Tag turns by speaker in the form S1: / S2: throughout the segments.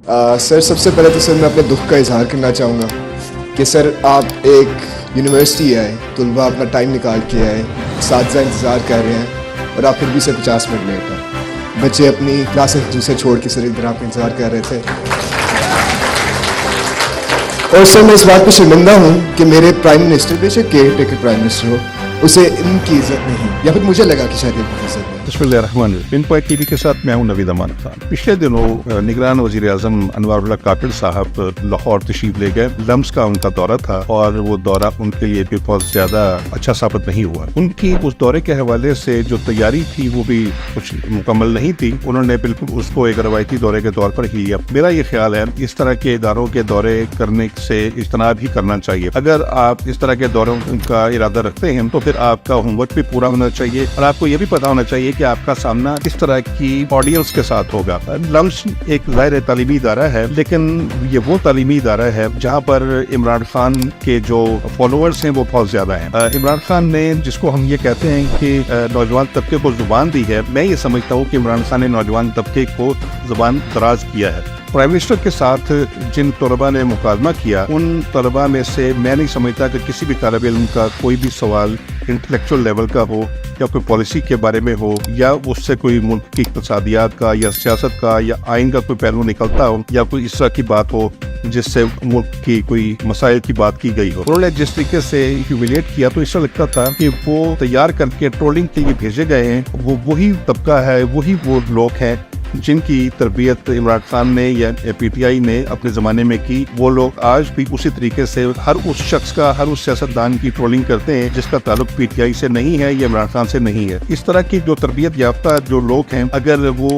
S1: سر سب سے پہلے تو سر میں اپنے دکھ کا اظہار کرنا چاہوں گا کہ سر آپ ایک یونیورسٹی آئے، طلباء اپنا ٹائم نکال کے آئے، اساتذہ انتظار کر رہے ہیں اور آپ پھر بھی سر 50 منٹ لیٹ ہیں۔ بچے اپنی کلاسز دوسرے چھوڑ کے سر ادھر آپ کا انتظار کر رہے تھے، اور سر میں اس بات پہ شرمندہ ہوں کہ میرے پرائم منسٹر، بے شک کیئر ٹیکر پرائم منسٹر ہو، اسے ان کی عزت نہیں، یا پھر مجھے لگا کہ شاید ان کی عزت نہیں۔
S2: بسم اللہ الرحمن الرحیم۔ پن پوائنٹ ٹی وی کے ساتھ میں ہوں نوید امان خان۔ پچھلے دنوں نگران وزیر اعظم انوار اللہ کاکڑ صاحب لاہور تشریف لے گئے۔ لمس کا ان کا دورہ تھا اور وہ دورہ ان کے لیے بھی بہت زیادہ اچھا ثابت نہیں ہوا۔ ان کی اس دورے کے حوالے سے جو تیاری تھی وہ بھی کچھ مکمل نہیں تھی، انہوں نے بالکل اس کو ایک روایتی دورے کے طور پر ہی لیا۔ میرا یہ خیال ہے اس طرح کے اداروں کے دورے کرنے سے اجتناب ہی کرنا چاہیے۔ اگر آپ اس طرح کے دوروں کا ارادہ رکھتے ہیں تو پھر آپ کا ہوم ورک بھی پورا ہونا چاہیے اور آپ کو یہ بھی پتا ہونا چاہیے کہ آپ کا سامنا کس طرح کی آڈینس کے ساتھ ہوگا۔ لمس ایک ظاہر تعلیمی ادارہ ہے، لیکن یہ وہ تعلیمی ادارہ ہے جہاں پر عمران خان کے جو فالوورز ہیں وہ بہت زیادہ ہیں۔ عمران خان نے، جس کو ہم یہ کہتے ہیں کہ نوجوان طبقے کو زبان دی ہے، میں یہ سمجھتا ہوں کہ عمران خان نے نوجوان طبقے کو زبان دراز کیا ہے۔ پرائم منسٹر کے ساتھ جن طلباء نے مکالمہ کیا، ان طلباء میں سے میں نہیں سمجھتا کہ کسی بھی طالب علم کا کوئی بھی سوال انٹلیکچوئل لیول کا ہو یا کوئی پالیسی کے بارے میں ہو یا اس سے کوئی ملک کی اقتصادیات کا یا سیاست کا یا آئین کا کوئی پہلو نکلتا ہو یا کوئی اس طرح کی بات ہو جس سے ملک کی کوئی مسائل کی بات کی گئی ہو۔ انہوں نے جس طریقے سے ہیومیلیٹ کیا تو اس سے لگتا تھا کہ وہ تیار کر کے ٹرولنگ کے لیے بھیجے گئے ہیں، وہ وہی طبقہ ہے، وہی وہ لوگ ہیں جن کی تربیت عمران خان نے یا پی ٹی آئی نے اپنے زمانے میں کی۔ وہ لوگ آج بھی اسی طریقے سے ہر اس شخص کا، ہر اس سیاستدان کی ٹرولنگ کرتے ہیں جس کا تعلق پی ٹی آئی سے نہیں ہے یا عمران خان سے نہیں ہے۔ اس طرح کی جو تربیت یافتہ جو لوگ ہیں، اگر وہ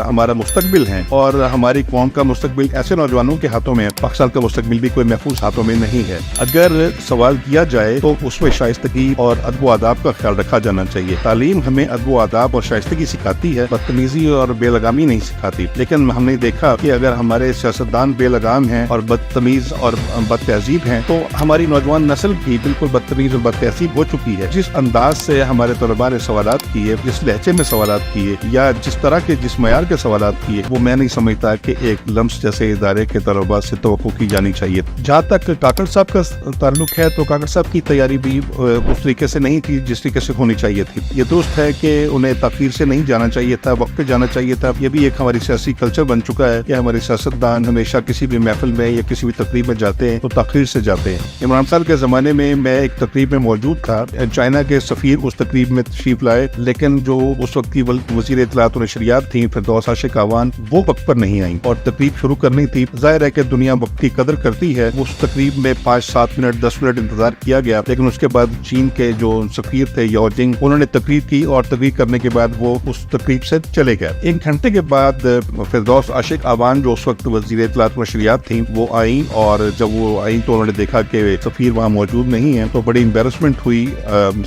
S2: ہمارا مستقبل ہیں اور ہماری قوم کا مستقبل ایسے نوجوانوں کے ہاتھوں میں، پاکستان کا مستقبل بھی کوئی محفوظ ہاتھوں میں نہیں ہے۔ اگر سوال کیا جائے تو اس میں شائستگی اور ادب و آداب کا خیال رکھا جانا چاہیے۔ تعلیم ہمیں ادب و آداب اور شائستگی سکھاتی ہے، بدتمیزی اور بے لگامی نہیں سکھاتی۔ لیکن ہم نے دیکھا کہ اگر ہمارے سیاستدان بے لگام ہیں اور بدتمیز اور بد تہذیب ہیں تو ہماری نوجوان نسل بھی بالکل بدتمیز اور بد تہذیب ہو چکی ہے۔ جس انداز سے ہمارے طلباء نے سوالات کیے، جس لہجے میں سوالات کیے یا جس طرح کے جس معیار کے سوالات کیے، وہ میں نہیں سمجھتا کہ ایک لمس جیسے ادارے کے طلباء سے توقع کی جانی چاہیے۔ جہاں تک کاکڑ صاحب کا تعلق ہے تو کاکڑ صاحب کی تیاری بھی اس طریقے سے نہیں تھی جس طریقے سے ہونی چاہیے تھی۔ یہ درست ہے کہ انہیں تاخیر سے نہیں جانا چاہیے تھا، وقت پہ جانا چاہیے تھا۔ یہ بھی ایک ہماری سیاسی کلچر بن چکا ہے کہ ہمارے سیاستدان ہمیشہ کسی بھی محفل میں یا کسی بھی تقریب میں جاتے ہیں تو تاخیر سے جاتے ہیں۔ عمران خان کے زمانے میں میں ایک تقریب میں موجود تھا، چائنا کے سفیر اس تقریب میں تشریف لائے، لیکن جو اس وقت کی وزیر اطلاعات و نشریات تھیں فردوس عاشق اعوان، وہ وقت پر نہیں آئیں اور تقریب شروع کرنی تھی۔ ظاہر ہے کہ دنیا وقت کی قدر کرتی ہے، اس تقریب میں 5-7 منٹ 10 منٹ انتظار کیا گیا، لیکن اس کے بعد چین کے جو سفیر تھے یاو جنگ، انہوں نے تقریر کی اور تقریر کرنے کے بعد وہ اس تقریب سے چلے گئے۔ 1 گھنٹے کے بعد فردوس عاشق اعوان جو اس وقت وزیر اطلاعات و نشریات تھیں وہ آئیں، اور جب وہ آئیں تو انہوں نے دیکھا کہ سفیر وہاں موجود نہیں ہیں تو بڑی امبیرسمنٹ ہوئی،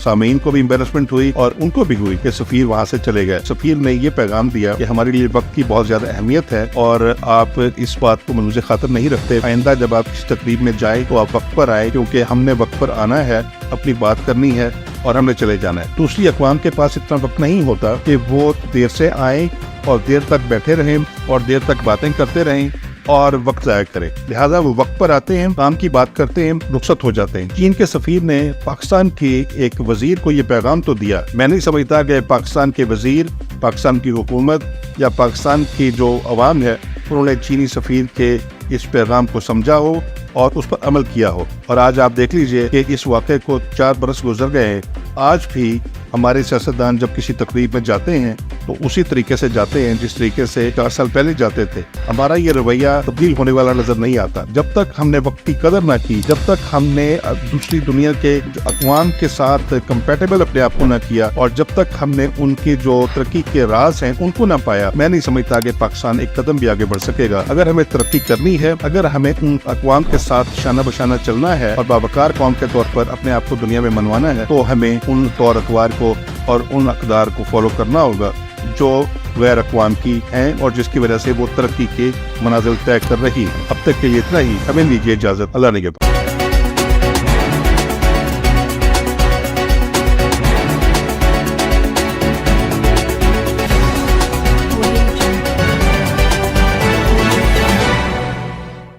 S2: سامعین کو بھی امبیرسمنٹ ہوئی اور ان کو بھی ہوئی کہ سفیر وہاں سے چلے گئے۔ سفیر نے یہ پیغام دیا کہ ہمارے لیے وقت کی بہت زیادہ اہمیت ہے اور آپ اس بات کو ملوث خاطر نہیں رکھتے، آئندہ جب آپ کسی تقریب میں جائیں تو آپ وقت پر آئیں، کیونکہ ہم نے وقت پر آنا ہے، اپنی بات کرنی ہے اور ہم نے چلے جانا ہے۔ دوسری اقوام کے پاس اتنا وقت نہیں ہوتا کہ وہ دیر سے آئیں اور دیر تک بیٹھے رہیں اور دیر تک باتیں کرتے رہیں اور وقت ضائع کریں، لہٰذا وہ وقت پر آتے ہیں، کام کی بات کرتے ہیں، رخصت ہو جاتے ہیں۔ چین کے سفیر نے پاکستان کے ایک وزیر کو یہ پیغام تو دیا، میں نہیں سمجھتا کہ پاکستان کے وزیر، پاکستان کی حکومت یا پاکستان کی جو عوام ہے انہوں نے چینی سفیر کے اس پیغام کو سمجھا ہو اور اس پر عمل کیا ہو۔ اور آج آپ دیکھ لیجئے کہ اس واقعے کو 4 برس گزر گئے ہیں، آج بھی ہمارے سیاستدان جب کسی تقریب میں جاتے ہیں تو اسی طریقے سے جاتے ہیں جس طریقے سے 4 سال پہلے جاتے تھے۔ ہمارا یہ رویہ تبدیل ہونے والا نظر نہیں آتا۔ جب تک ہم نے وقت کی قدر نہ کی، جب تک ہم نے دوسری دنیا کے اقوام کے ساتھ کمپیٹیبل اپنے آپ کو نہ کیا اور جب تک ہم نے ان کی جو ترقی کے راز ہیں ان کو نہ پایا، میں نہیں سمجھتا کہ پاکستان ایک قدم بھی آگے بڑھ سکے گا۔ اگر ہمیں ترقی کرنی ہے، اگر ہمیں ان اقوام کے ساتھ شانہ بشانہ چلنا ہے اور باوقار قوم کے طور پر اپنے آپ کو دنیا میں منوانا ہے تو ہمیں ان طور اطوار کو اور ان اقدار کو فالو کرنا ہوگا جو غیر اقوام کی ہیں اور جس کی وجہ سے وہ ترقی کے منازل طے کر رہی ہے۔ اب تک کے لیے اتنا ہی، ہمیں دیجیے اجازت، اللہ نگہبان۔